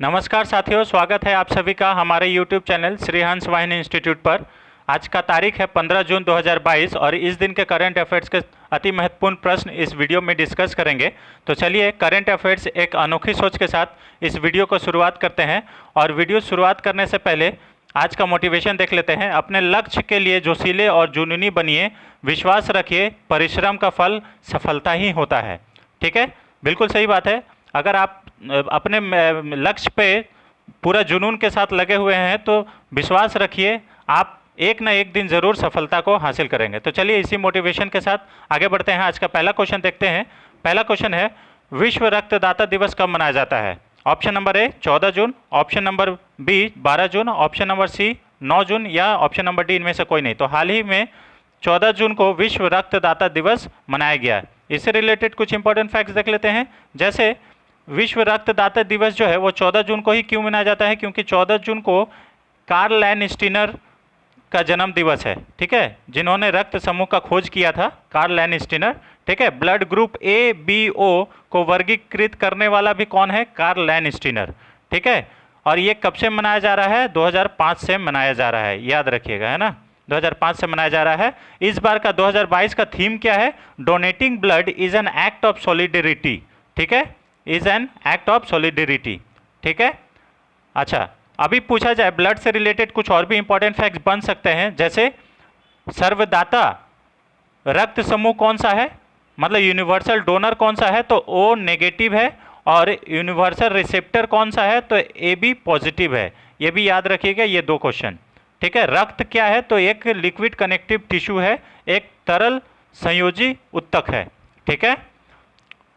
नमस्कार साथियों, स्वागत है आप सभी का हमारे YouTube चैनल श्री हंस वाहिनी इंस्टीट्यूट पर। आज का तारीख है 15 जून 2022 और इस दिन के करंट अफेयर्स के अति महत्वपूर्ण प्रश्न इस वीडियो में डिस्कस करेंगे। तो चलिए करंट अफेयर्स एक अनोखी सोच के साथ इस वीडियो को शुरुआत करते हैं। और वीडियो शुरुआत करने से पहले आज का मोटिवेशन देख लेते हैं। अपने लक्ष्य के लिए जोशीले और जुनूनी बनिए, विश्वास रखिए, परिश्रम का फल सफलता ही होता है। ठीक है, बिल्कुल सही बात है। अगर आप अपने लक्ष्य पे पूरा जुनून के साथ लगे हुए हैं तो विश्वास रखिए, आप एक ना एक दिन ज़रूर सफलता को हासिल करेंगे। तो चलिए इसी मोटिवेशन के साथ आगे बढ़ते हैं। आज का पहला क्वेश्चन देखते हैं। पहला क्वेश्चन है, विश्व रक्तदाता दिवस कब मनाया जाता है? ऑप्शन नंबर ए 14 जून, ऑप्शन नंबर बी 12 जून, ऑप्शन नंबर सी 9 जून या ऑप्शन नंबर डी इनमें से कोई नहीं। तो हाल ही में 14 जून को विश्व रक्तदाता दिवस मनाया गया है। इससे रिलेटेड कुछ इंपॉर्टेंट फैक्ट्स देख लेते हैं। जैसे विश्व रक्तदाता दिवस जो है वो 14 जून को ही क्यों मनाया जाता है? क्योंकि 14 जून को कार्ल लैनस्टीनर का जन्म दिवस है। ठीक है, जिन्होंने रक्त समूह का खोज किया था, कार्ल लैनस्टीनर। ठीक है, blood group A B O को वर्गीकृत करने वाला भी कौन है? Karl Landsteiner. ठीक है, और ये कब से मनाया जा रहा है? 2005 से मनाया जा रहा है, याद रखिएगा, है ना। 2005 से मनाया जा रहा है। इस बार का 2022 का थीम क्या है? Donating blood is an act of solidarity. ठीक है, is an act of solidarity. ठीक है, अच्छा, अभी पूछा जाए ब्लड से रिलेटेड कुछ और भी इंपॉर्टेंट फैक्ट्स बन सकते हैं। जैसे सर्वदाता रक्त समूह कौन सा है, मतलब यूनिवर्सल डोनर कौन सा है? तो ओ नेगेटिव है। और यूनिवर्सल रिसेप्टर कौन सा है? तो ए बी पॉजिटिव है। ये भी याद रखिएगा, ये दो क्वेश्चन। ठीक है, रक्त क्या है? तो एक लिक्विड कनेक्टिव टिश्यू है, एक तरल संयोजी उत्तक है। ठीक है,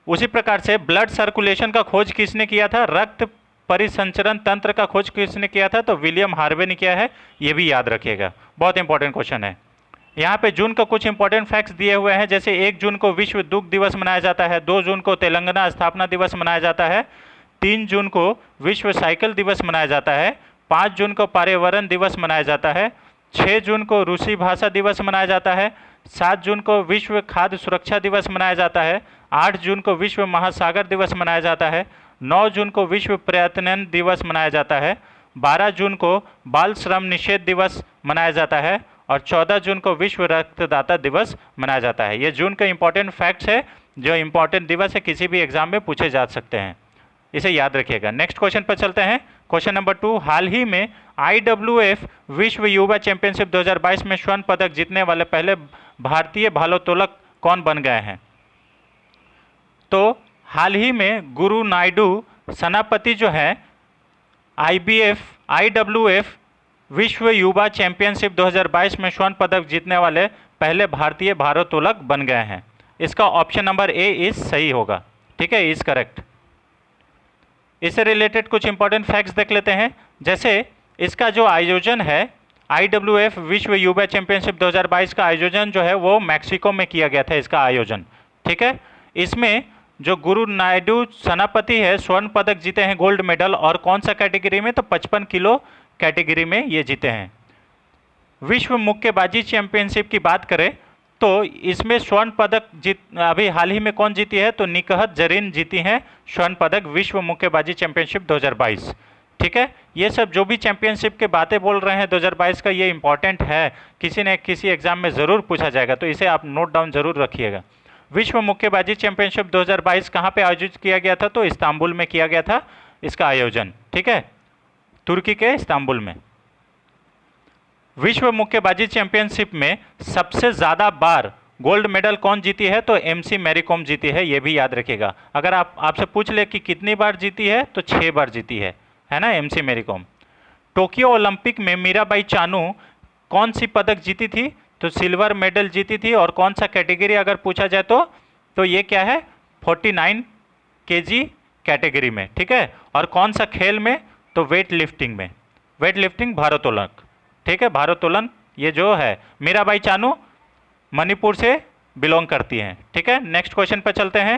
उसी प्रकार से ब्लड सर्कुलेशन का खोज किसने किया था? रक्त परिसंचरण तंत्र का खोज किसने किया था? तो विलियम हार्वे ने किया है। ये भी याद रखिएगा, बहुत इंपॉर्टेंट क्वेश्चन है। यहाँ पे जून का कुछ इंपॉर्टेंट फैक्ट्स दिए हुए हैं। जैसे 1 जून को विश्व दुग्ध दिवस मनाया जाता है, 2 जून को तेलंगाना स्थापना दिवस मनाया जाता है, 3 जून को विश्व साइकिल दिवस मनाया जाता है, 5 जून को पर्यावरण दिवस मनाया जाता है, 6 जून को रूसी भाषा दिवस मनाया जाता है, 7 जून को विश्व खाद्य सुरक्षा दिवस मनाया जाता है, 8 जून को विश्व महासागर दिवस मनाया जाता है, 9 जून को विश्व पर्यटन दिवस मनाया जाता है, 12 जून को बाल श्रम निषेध दिवस मनाया जाता है और 14 जून को विश्व रक्तदाता दिवस मनाया जाता है। ये जून के इंपॉर्टेंट फैक्ट्स है, जो इंपॉर्टेंट दिवस है, किसी भी एग्जाम में पूछे जा सकते हैं, इसे याद रखिएगा। नेक्स्ट क्वेश्चन पर चलते हैं। क्वेश्चन नंबर 2, हाल ही में IWF विश्व युवा चैंपियनशिप 2022 में स्वर्ण पदक जीतने वाले पहले भारतीय भालोत्तोलक कौन बन गए हैं? तो हाल ही में गुरु नायडू सेनापति जो है IWF विश्व युवा चैंपियनशिप 2022 में स्वर्ण पदक जीतने वाले पहले भारतीय भारोत्तोलक बन गए हैं। इसका ऑप्शन नंबर ए इज सही होगा। ठीक है, इज करेक्ट। इससे रिलेटेड कुछ इंपॉर्टेंट फैक्ट्स देख लेते हैं। जैसे इसका जो आयोजन है, IWF विश्व युवा चैंपियनशिप 2022 का आयोजन जो है वो मैक्सिको में किया गया था, इसका आयोजन। ठीक है, इसमें जो गुरु नायडू सेनापति है स्वर्ण पदक जीते हैं, गोल्ड मेडल, और कौन सा कैटेगरी में? तो 55 किलो कैटेगरी में ये जीते हैं। विश्व मुक्केबाजी चैंपियनशिप की बात करें तो इसमें स्वर्ण पदक अभी हाल ही में कौन जीती है? तो निकहत जरीन जीती हैं स्वर्ण पदक विश्व मुक्केबाजी चैंपियनशिप 2022। ठीक है, ये सब जो भी चैंपियनशिप के बातें बोल रहे हैं 2022 का, ये इंपॉर्टेंट है, किसी न किसी एग्जाम में ज़रूर पूछा जाएगा, तो इसे आप नोट डाउन जरूर रखिएगा। विश्व मुक्केबाजी चैंपियनशिप 2022 कहाँ पे आयोजित किया गया था? तो इस्तांबुल में किया गया था इसका आयोजन। ठीक है, तुर्की के इस्तांबुल में। विश्व मुक्केबाजी चैंपियनशिप में सबसे ज़्यादा बार गोल्ड मेडल कौन जीती है? तो MC मैरी कॉम जीती है, ये भी याद रखिएगा। अगर आपसे पूछ ले कि कितनी बार जीती है, तो 6 बार जीती है ना MC Mary Kom. Tokyo Olympic में मीराबाई चानू कौन सी पदक जीती थी? तो सिल्वर मेडल जीती थी। और कौन सा कैटेगरी अगर पूछा जाए तो ये क्या है? 49 kg कैटेगरी में। ठीक है, और कौन सा खेल में? तो वेट लिफ्टिंग में, वेट लिफ्टिंग भारोत्तोलन। ठीक है, भारोत्तोलन ये जो है, मीराबाई चानू मणिपुर से बिलोंग करती हैं। ठीक है, नेक्स्ट क्वेश्चन पर चलते हैं।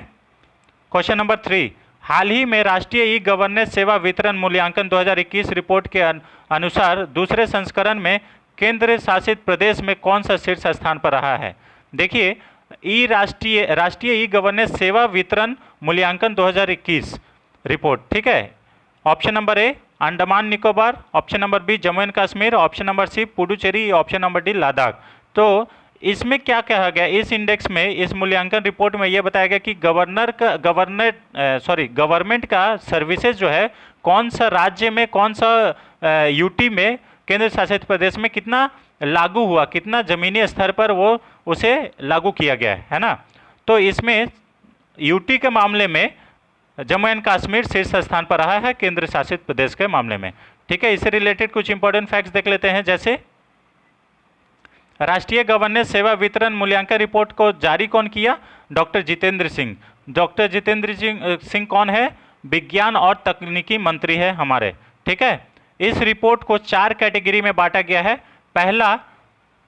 क्वेश्चन नंबर 3, हाल ही में राष्ट्रीय ई-गवर्नेंस सेवा वितरण मूल्यांकन 2021 रिपोर्ट के अनुसार दूसरे संस्करण में केंद्र शासित प्रदेश में कौन सा शीर्ष स्थान पर रहा है? देखिए, राष्ट्रीय ई गवर्नेंस सेवा वितरण मूल्यांकन 2021 रिपोर्ट, ठीक है, option number A Andaman Nicobar, option number B Jammu and Kashmir, option number C Puducherry, option number D Ladakh. तो इसमें क्या कहा गया, इस इंडेक्स में, इस मूल्यांकन रिपोर्ट में यह बताया गया कि गवर्नमेंट का सर्विसेज जो है कौन सा राज्य में, कौन सा यूटी में, केंद्र शासित प्रदेश में कितना लागू हुआ, कितना जमीनी स्तर पर वो उसे लागू किया गया है ना। तो इसमें यूटी के मामले में जम्मू एंड कश्मीर शीर्ष स्थान पर रहा है केंद्र शासित प्रदेश के मामले में। ठीक है, इससे रिलेटेड कुछ इंपॉर्टेंट फैक्ट्स देख लेते हैं। जैसे राष्ट्रीय गवर्नेंस सेवा वितरण मूल्यांकन रिपोर्ट को जारी कौन किया? डॉक्टर जितेंद्र सिंह। डॉक्टर जितेंद्र सिंह कौन है? विज्ञान और तकनीकी मंत्री है हमारे। ठीक है, इस रिपोर्ट को 4 कैटेगरी में बांटा गया है। पहला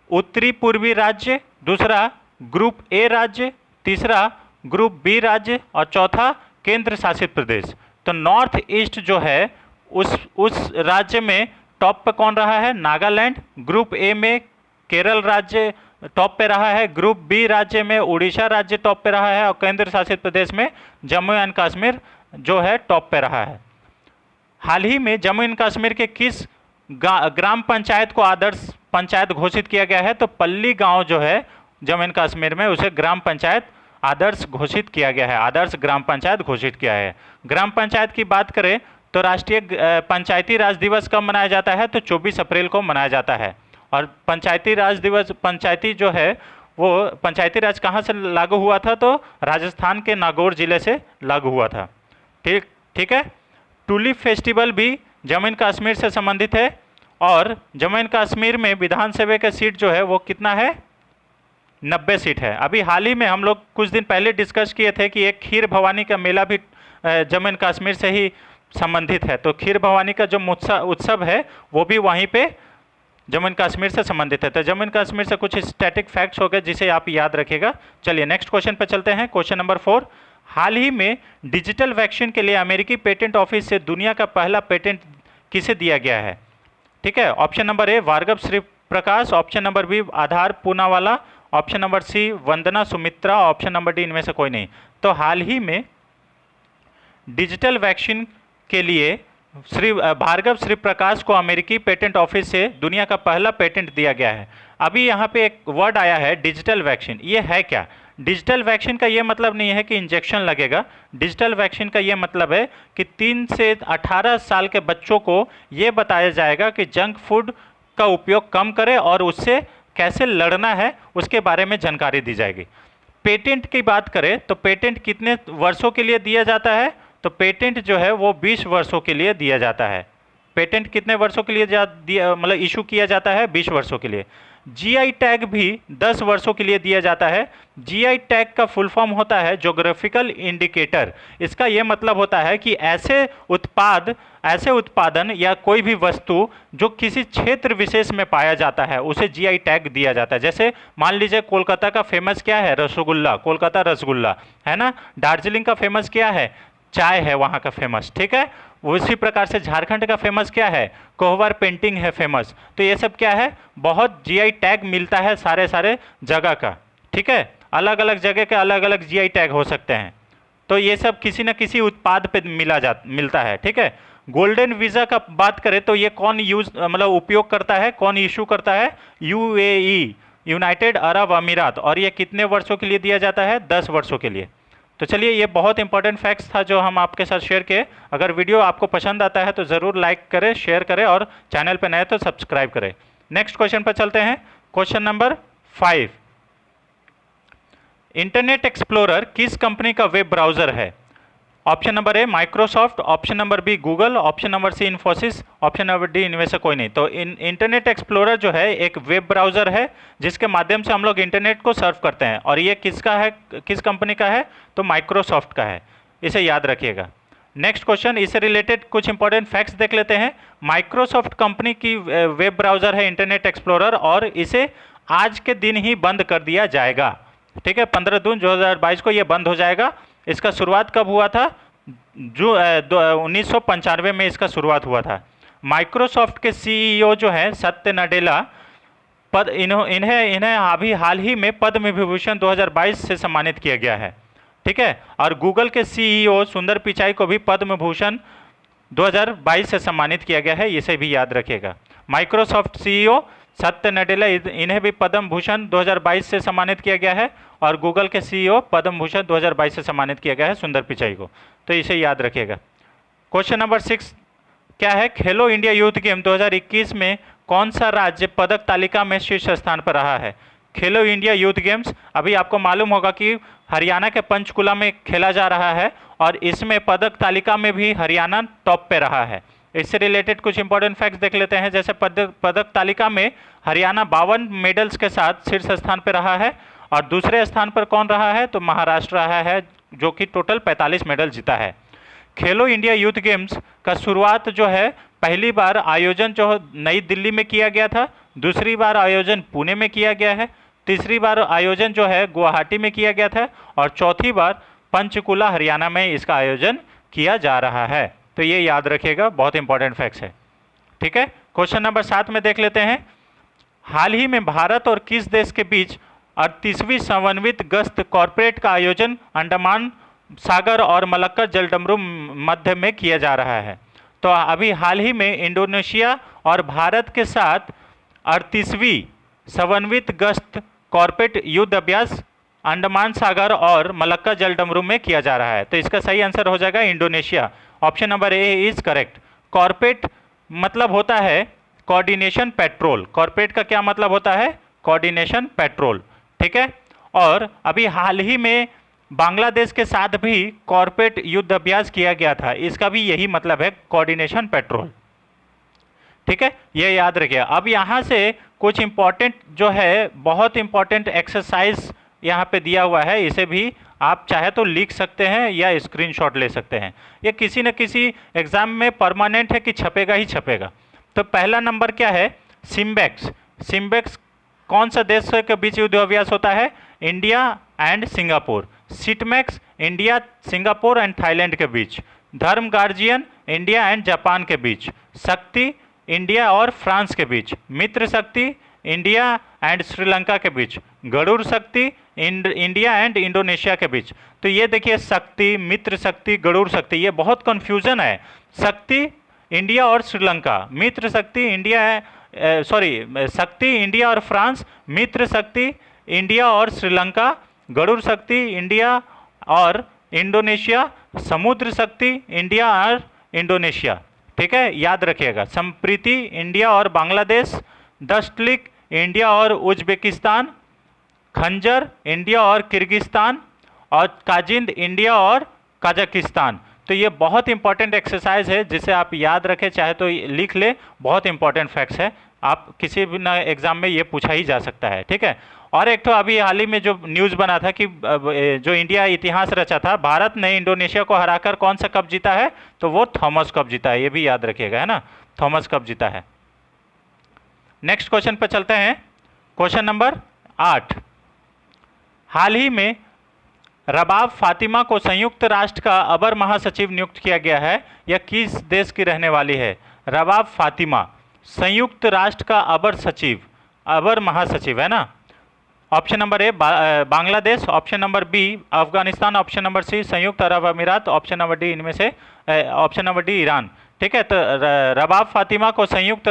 उत्तरी पूर्वी राज्य, दूसरा ग्रुप ए राज्य, तीसरा ग्रुप बी राज्य और चौथा केंद्र शासित प्रदेश। तो नॉर्थ ईस्ट जो है उस राज्य में टॉप पे कौन रहा है? नागालैंड। ग्रुप ए में केरल राज्य टॉप पे रहा है, ग्रुप बी राज्य में उड़ीसा राज्य टॉप पे रहा है और केंद्र शासित प्रदेश में जम्मू एंड कश्मीर जो है टॉप पे रहा है। हाल ही में जम्मू एंड कश्मीर के किस ग्राम पंचायत को आदर्श पंचायत घोषित किया गया है? तो पल्ली गांव जो है जम्मू एंड कश्मीर में, उसे ग्राम पंचायत आदर्श घोषित किया गया है, आदर्श ग्राम पंचायत घोषित किया है। ग्राम पंचायत की बात करें तो राष्ट्रीय पंचायती राज दिवस कब मनाया जाता है? तो 24 अप्रैल को मनाया जाता है। और पंचायती राज दिवस, पंचायती जो है वो पंचायती राज कहाँ से लागू हुआ था? तो राजस्थान के नागौर जिले से लागू हुआ था। ठीक है। टुलिप फेस्टिवल भी जम्मू एंड कश्मीर से संबंधित है और जम्मू एंड कश्मीर में विधानसभा का सीट जो है वो कितना है? 90 सीट है। अभी हाल ही में हम लोग कुछ दिन पहले डिस्कस किए थे कि एक खीर भवानी का मेला भी जम्मू एंड कश्मीर से ही संबंधित है। तो खीर भवानी का जो उत्सव है वो भी वहीं पे जम्मू एंड कश्मीर से संबंधित है। तो जम्मू एंड कश्मीर से कुछ स्टैटिक फैक्ट्स हो गए जिसे आप याद रखिएगा। चलिए नेक्स्ट क्वेश्चन पे चलते हैं। क्वेश्चन नंबर 4, हाल ही में डिजिटल वैक्सीन के लिए अमेरिकी पेटेंट ऑफिस से दुनिया का पहला पेटेंट किसे दिया गया है? ठीक है, option number A Bhargav Shri Prakash, option number B Adar Poonawalla, option number C Vandana Sumitra, option number D इनमें से कोई नहीं। तो हाल ही में डिजिटल वैक्सीन के लिए भार्गव श्री प्रकाश को अमेरिकी पेटेंट ऑफिस से दुनिया का पहला पेटेंट दिया गया है। अभी यहाँ पे एक वर्ड आया है डिजिटल वैक्सीन, ये है क्या? डिजिटल वैक्सीन का ये मतलब नहीं है कि इंजेक्शन लगेगा। डिजिटल वैक्सीन का ये मतलब है कि 3 से 18 साल के बच्चों को ये बताया जाएगा कि जंक फूड का उपयोग कम करें और उससे कैसे लड़ना है उसके बारे में जानकारी दी जाएगी। पेटेंट की बात करें तो पेटेंट कितने वर्षों के लिए दिया जाता है? तो पेटेंट जो है वो 20 वर्षों के लिए दिया जाता है। पेटेंट कितने वर्षों के लिए मतलब इशू किया जाता है? 20 वर्षों के लिए। जीआई टैग भी 10 वर्षों के लिए दिया जाता है। जीआई टैग का फुल फॉर्म होता है ज्योग्राफिकल इंडिकेटर। इसका यह मतलब होता है कि ऐसे उत्पादन या कोई भी वस्तु जो किसी क्षेत्र विशेष में पाया जाता है उसे जीआई टैग दिया जाता है। जैसे मान लीजिए कोलकाता का फेमस क्या है? रसगुल्ला, कोलकाता रसगुल्ला है ना। दार्जिलिंग का फेमस क्या है? चाय है वहाँ का फेमस। ठीक है, उसी प्रकार से झारखंड का फेमस क्या है? कोहबर पेंटिंग है फेमस। तो ये सब क्या है? बहुत जीआई टैग मिलता है सारे जगह का। ठीक है, अलग अलग जगह के अलग अलग जीआई टैग हो सकते हैं। तो ये सब किसी न किसी उत्पाद पे मिलता है। ठीक है, गोल्डन वीज़ा का बात करें तो ये कौन उपयोग करता है, कौन इशू करता है? यूएई, यूनाइटेड अरब अमीरात। और ये कितने वर्षों के लिए दिया जाता है? 10 वर्षों के लिए। तो चलिए, ये बहुत इंपॉर्टेंट फैक्ट्स था जो हम आपके साथ शेयर किए। अगर वीडियो आपको पसंद आता है तो ज़रूर लाइक करें, शेयर करें और चैनल पर नए तो सब्सक्राइब करें। नेक्स्ट क्वेश्चन पर चलते हैं। क्वेश्चन नंबर 5, इंटरनेट एक्सप्लोरर किस कंपनी का वेब ब्राउज़र है? Option number A Microsoft, option number B Google, option number C Infosys, option number D इनमें से कोई नहीं। तो इंटरनेट एक्सप्लोरर जो है एक वेब ब्राउज़र है जिसके माध्यम से हम लोग इंटरनेट को सर्फ करते हैं। और ये किसका है, किस कंपनी का है? तो माइक्रोसॉफ्ट का है। इसे याद रखिएगा। नेक्स्ट क्वेश्चन, इससे रिलेटेड कुछ इंपॉर्टेंट फैक्ट्स देख लेते हैं। माइक्रोसॉफ्ट कंपनी की वेब ब्राउज़र है इंटरनेट एक्सप्लोरर और इसे आज के दिन ही बंद कर दिया जाएगा। ठीक है, 15 जून 2022 को ये बंद हो जाएगा। इसका शुरुआत कब हुआ था? जो 1995 में इसका शुरुआत हुआ था। माइक्रोसॉफ्ट के सीईओ जो हैं सत्य नडेला, इन्हें अभी हाल ही में पद्म विभूषण 2022 से सम्मानित किया गया है। ठीक है, और गूगल के सीईओ सुंदर पिचाई को भी पद्म भूषण 2022 से सम्मानित किया गया है, इसे भी याद रखिएगा। माइक्रोसॉफ्ट सीईओ सत्य नडेला, इन्हें भी पद्म भूषण 2022 से सम्मानित किया गया है, और गूगल के सीईओ पद्म भूषण 2022 से सम्मानित किया गया है सुंदर पिचाई को, तो इसे याद रखिएगा। क्वेश्चन नंबर 6 क्या है, खेलो इंडिया यूथ गेम 2021 में कौन सा राज्य पदक तालिका में शीर्ष स्थान पर रहा है? खेलो इंडिया यूथ गेम्स अभी आपको मालूम होगा कि हरियाणा के पंचकुला में खेला जा रहा है, और इसमें पदक तालिका में भी हरियाणा टॉप पे रहा है। इससे रिलेटेड कुछ इंपॉर्टेंट फैक्ट्स देख लेते हैं। जैसे पदक तालिका में हरियाणा 52 मेडल्स के साथ शीर्ष स्थान पर रहा है, और दूसरे स्थान पर कौन रहा है? तो महाराष्ट्र रहा है, जो कि टोटल 45 मेडल जीता है। खेलो इंडिया यूथ गेम्स का शुरुआत जो है, पहली बार आयोजन जो नई दिल्ली में किया गया था, दूसरी बार आयोजन पुणे में किया गया है, तीसरी बार आयोजन जो है गुवाहाटी में किया गया था, और चौथी बार पंचकुला हरियाणा में इसका आयोजन किया जा रहा है। तो ये याद रखिएगा, बहुत इंपॉर्टेंट फैक्ट्स है। ठीक है, क्वेश्चन नंबर 7 में देख लेते हैं। हाल ही में भारत और किस देश के बीच 38वीं समन्वित गश्त कॉरपोरेट का आयोजन अंडमान सागर और मलक्का जलडमरू मध्य में किया जा रहा है? तो अभी हाल ही में इंडोनेशिया और भारत के साथ 38वीं समन्वित गश्त कॉरपोरेट युद्ध अभ्यास अंडमान सागर और मलक्का जलडमरू में किया जा रहा है। तो इसका सही आंसर हो जाएगा Indonesia. Option number A is correct. Corporate मतलब होता है कोऑर्डिनेशन पेट्रोल। कॉरपोरेट का क्या मतलब होता है? Coordination petrol. ठीक है, और अभी हाल ही में बांग्लादेश के साथ भी कॉरपोरेट युद्ध अभ्यास किया गया था, इसका भी यही मतलब है, कोऑर्डिनेशन पेट्रोल। ठीक है, ये याद रखिए। अब यहाँ से कुछ इंपॉर्टेंट जो है, बहुत इंपॉर्टेंट एक्सरसाइज यहाँ पे दिया हुआ है, इसे भी आप चाहे तो लिख सकते हैं या स्क्रीनशॉट ले सकते हैं। ये किसी न किसी एग्जाम में परमानेंट है कि छपेगा ही छपेगा। तो पहला नंबर क्या है? सिम्बेक्स। सिम्बेक्स कौन सा देश के बीच युद्ध अभ्यास होता है? India and Singapore. सिटमैक्स India, Singapore and Thailand के बीच। धर्म गार्जियन इंडिया एंड जापान के बीच। शक्ति इंडिया और फ्रांस के बीच। मित्र शक्ति इंडिया एंड श्रीलंका के बीच। गरुड़ शक्ति इंडिया एंड इंडोनेशिया के बीच। तो ये देखिए, शक्ति, मित्र शक्ति, गरुड़ शक्ति, ये बहुत कंफ्यूजन है। शक्ति इंडिया और श्रीलंका, मित्र शक्ति इंडिया है, शक्ति इंडिया और फ्रांस, मित्र शक्ति इंडिया और श्रीलंका, गरुड़ शक्ति इंडिया और इंडोनेशिया, समुद्र शक्ति इंडिया और इंडोनेशिया। ठीक है, याद रखिएगा। संप्रीति इंडिया और बांग्लादेश, दस्तलिक इंडिया और उज्बेकिस्तान, खंजर इंडिया और किर्गिस्तान, और काजिंद इंडिया और कजाकिस्तान। तो ये बहुत इंपॉर्टेंट एक्सरसाइज है, जिसे आप याद रखें, चाहे तो लिख ले, बहुत इंपॉर्टेंट फैक्ट्स है, आप किसी भी ना एग्जाम में ये पूछा ही जा सकता है। ठीक है, और एक तो अभी हाल ही में जो न्यूज़ बना था कि जो इंडिया इतिहास रचा था, भारत ने इंडोनेशिया को हराकर कौन सा कप जीता है? तो वो थॉमस कप जीता है, ये भी याद रखिएगा, है ना, थॉमस कप जीता है। नेक्स्ट क्वेश्चन पर चलते हैं। Question number 8। हाल ही में रबाब फातिमा को संयुक्त राष्ट्र का अबर महासचिव नियुक्त किया गया है, यह किस देश की रहने वाली है? रबाब फातिमा संयुक्त राष्ट्र का अबर सचिव, अबर महासचिव, है ना। Option number A Bangladesh, option number B Afghanistan, option number C संयुक्त अरब अमीरात, ऑप्शन नंबर डी इनमें से ऑप्शन नंबर डी ईरान। ठीक है, तो रबाब फातिमा को संयुक्त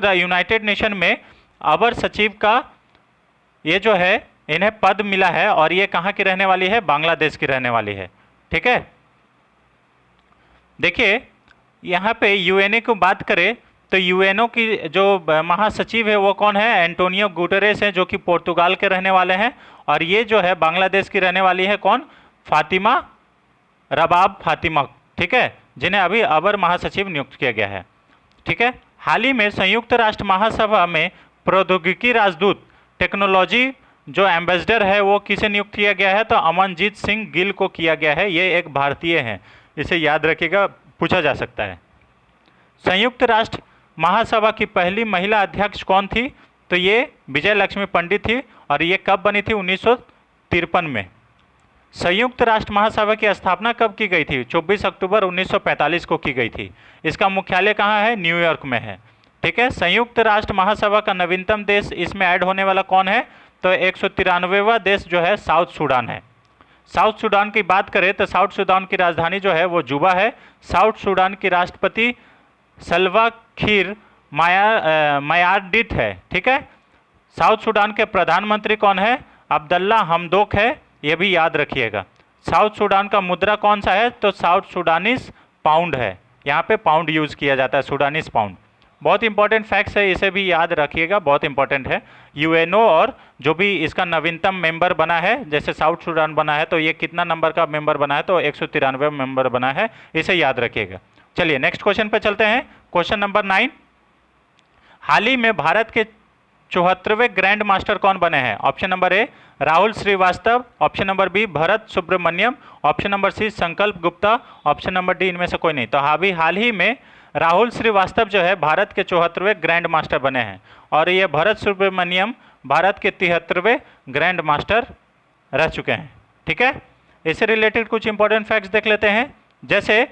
यूनाइटेड नेशन में अबर सचिव का ये जो है, इन्हें पद मिला है, और ये कहाँ की रहने वाली है? बांग्लादेश की रहने वाली है। ठीक है, देखिए यहाँ पे यूएनए को बात करें तो यूएनओ की जो महासचिव है वो कौन है? एंटोनियो गुटेरेस है, जो कि पुर्तगाल के रहने वाले हैं, और ये जो है बांग्लादेश की रहने वाली है कौन? फातिमा, रबाब फातिमा। ठीक है, जिन्हें अभी अबर महासचिव नियुक्त किया गया है। ठीक है, हाल ही में संयुक्त राष्ट्र महासभा में प्रौद्योगिकी राजदूत, टेक्नोलॉजी जो एम्बेसडर है, वो किसे नियुक्त किया गया है? तो अमनजीत सिंह गिल को किया गया है। ये एक भारतीय हैं, इसे याद रखिएगा, पूछा जा सकता है। संयुक्त राष्ट्र महासभा की पहली महिला अध्यक्ष कौन थी? तो ये विजय लक्ष्मी पंडित थी, और ये कब बनी थी? 1953 में। संयुक्त राष्ट्र महासभा की स्थापना कब की गई थी? 24 अक्टूबर 1945 को की गई थी। इसका मुख्यालय कहाँ है? न्यूयॉर्क में है। ठीक है, संयुक्त राष्ट्र महासभा का नवीनतम देश इसमें ऐड होने वाला कौन है? तो 193वां देश जो है साउथ सूडान है। साउथ सूडान की बात करें तो साउथ सूडान की राजधानी जो है वो जुबा है। साउथ सूडान की राष्ट्रपति सल्वा खीर मायार्डिट है, ठीक है। साउथ सूडान के प्रधानमंत्री कौन है? अब्दुल्ला हमदोक है, ये भी याद रखिएगा। साउथ सूडान का मुद्रा कौन सा है? तो साउथ सूडानीस पाउंड है, यहाँ पे पाउंड यूज़ किया जाता है, सूडानीस पाउंड। बहुत इंपॉर्टेंट फैक्ट्स है, इसे भी याद रखिएगा, बहुत इंपॉर्टेंट है। यूएनओ और जो भी इसका नवीनतम मेंबर बना है, जैसे साउथ सूडान बना है तो ये कितना नंबर का मेंबर बना है? तो 193 मेंबर बना है, इसे याद रखिएगा। चलिए नेक्स्ट क्वेश्चन पे चलते हैं। क्वेश्चन नंबर 9, हाल ही में भारत के 74वें ग्रैंड मास्टर कौन बने हैं? Option number A Rahul Srivastava, option number B Bharat Subramaniam, option number C Sankalp Gupta, option number D इनमें से कोई नहीं। तो हाल ही में राहुल श्रीवास्तव जो है भारत के 74वें ग्रैंड मास्टर बने हैं और ये भरत सुब्रमण्यम भारत के 73वें ग्रैंड मास्टर रह चुके हैं, ठीक है। इससे रिलेटेड कुछ इंपॉर्टेंट फैक्ट्स देख लेते हैं। जैसे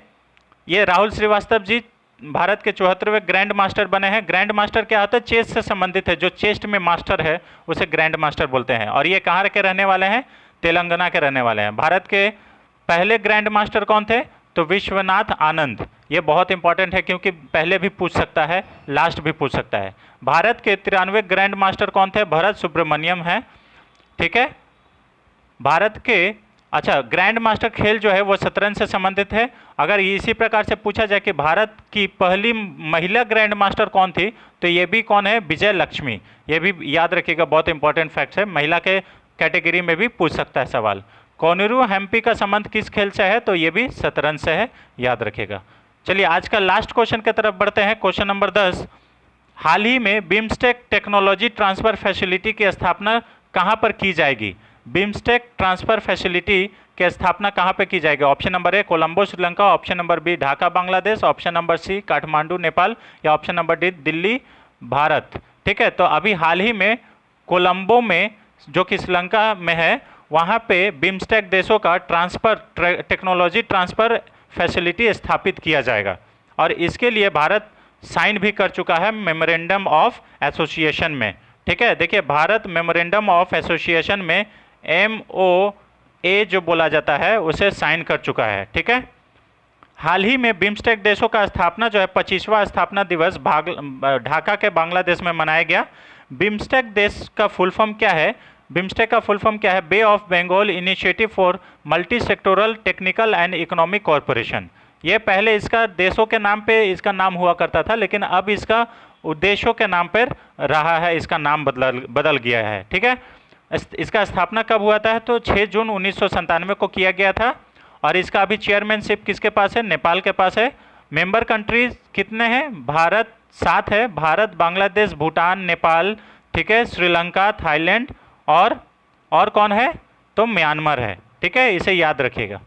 ये राहुल श्रीवास्तव जी भारत के 74वें ग्रैंड मास्टर बने हैं। ग्रैंड मास्टर क्या होता है? चेस से संबंधित है, जो चेस्ट में मास्टर है उसे ग्रैंड मास्टर बोलते हैं। और ये कहाँ के रहने वाले हैं? तेलंगाना के रहने वाले हैं। भारत के पहले ग्रैंड मास्टर कौन थे? तो विश्वनाथ आनंद। ये बहुत इंपॉर्टेंट है क्योंकि पहले भी पूछ सकता है, लास्ट भी पूछ सकता है। भारत के 93वें ग्रैंड मास्टर कौन थे? भरत सुब्रमण्यम है, ठीक है। भारत के ग्रैंड मास्टर खेल जो है वो शतरंज से संबंधित है। अगर इसी प्रकार से पूछा जाए कि भारत की पहली महिला ग्रैंड मास्टर कौन थी, तो ये भी कौन है? विजय लक्ष्मी। ये भी याद रखिएगा, बहुत इंपॉर्टेंट फैक्ट है, महिला के कैटेगरी में भी पूछ सकता है सवाल। कोनेरू हम्पी का संबंध किस खेल से है? तो ये भी शतरंज से है, याद रखिएगा। चलिए आज का लास्ट क्वेश्चन की तरफ बढ़ते हैं। क्वेश्चन नंबर 10, हाल ही में बिम्स्टेक टेक्नोलॉजी ट्रांसफर फैसिलिटी की स्थापना कहाँ पर की जाएगी? बिम्स्टेक ट्रांसफर फैसिलिटी की स्थापना कहाँ पे की जाएगी? Option number A Colombo Sri Lanka, option number B Dhaka Bangladesh, option number C Kathmandu Nepal, या option number D Delhi Bharat, ठीक है। तो अभी हाल ही में कोलंबो में, जो कि श्रीलंका में है, वहाँ पे बिम्स्टेक देशों का टेक्नोलॉजी ट्रांसफ़र फैसिलिटी स्थापित किया जाएगा और इसके लिए भारत साइन भी कर चुका है मेमोरेंडम ऑफ एसोसिएशन में, ठीक है। देखिए भारत मेमोरेंडम ऑफ एसोसिएशन में MOA जो बोला जाता है उसे साइन कर चुका है, ठीक है। हाल ही में बिम्स्टेक देशों का स्थापना जो है 25वां स्थापना दिवस ढाका के बांग्लादेश में मनाया गया। बिम्स्टेक देश का फुल फॉर्म क्या है? बिम्स्टेक का फुल फॉर्म क्या है? Bay of Bengal initiative for multi sectoral technical and economic corporation. ये पहले इसका देशों के नाम पे इसका नाम हुआ करता था, लेकिन अब इसका उद्देश्यों के नाम पर रहा है, इसका नाम बदल गया है, ठीक है। इसका स्थापना कब हुआ था? तो 6 जून 1997 को किया गया था और इसका अभी चेयरमैनशिप किसके पास है? नेपाल के पास है। मेंबर कंट्रीज कितने हैं? भारत 7 है, भारत, बांग्लादेश, भूटान, नेपाल, ठीक है, श्रीलंका, थाईलैंड और कौन है? तो म्यांमार है, ठीक है, इसे याद रखिएगा।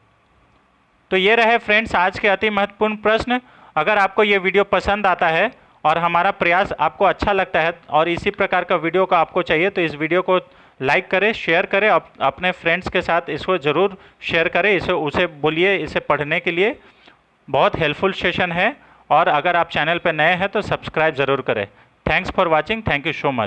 तो ये रहे फ्रेंड्स आज के अति महत्वपूर्ण प्रश्न। अगर आपको ये वीडियो पसंद आता है और हमारा प्रयास आपको अच्छा लगता है और इसी प्रकार का वीडियो का आपको चाहिए तो इस वीडियो को लाइक करें, शेयर करें, अपने फ्रेंड्स के साथ इसको ज़रूर शेयर करें, उसे बोलिए इसे पढ़ने के लिए। बहुत हेल्पफुल सेशन है और अगर आप चैनल पर नए हैं तो सब्सक्राइब ज़रूर करें। Thanks for watching, thank you so much.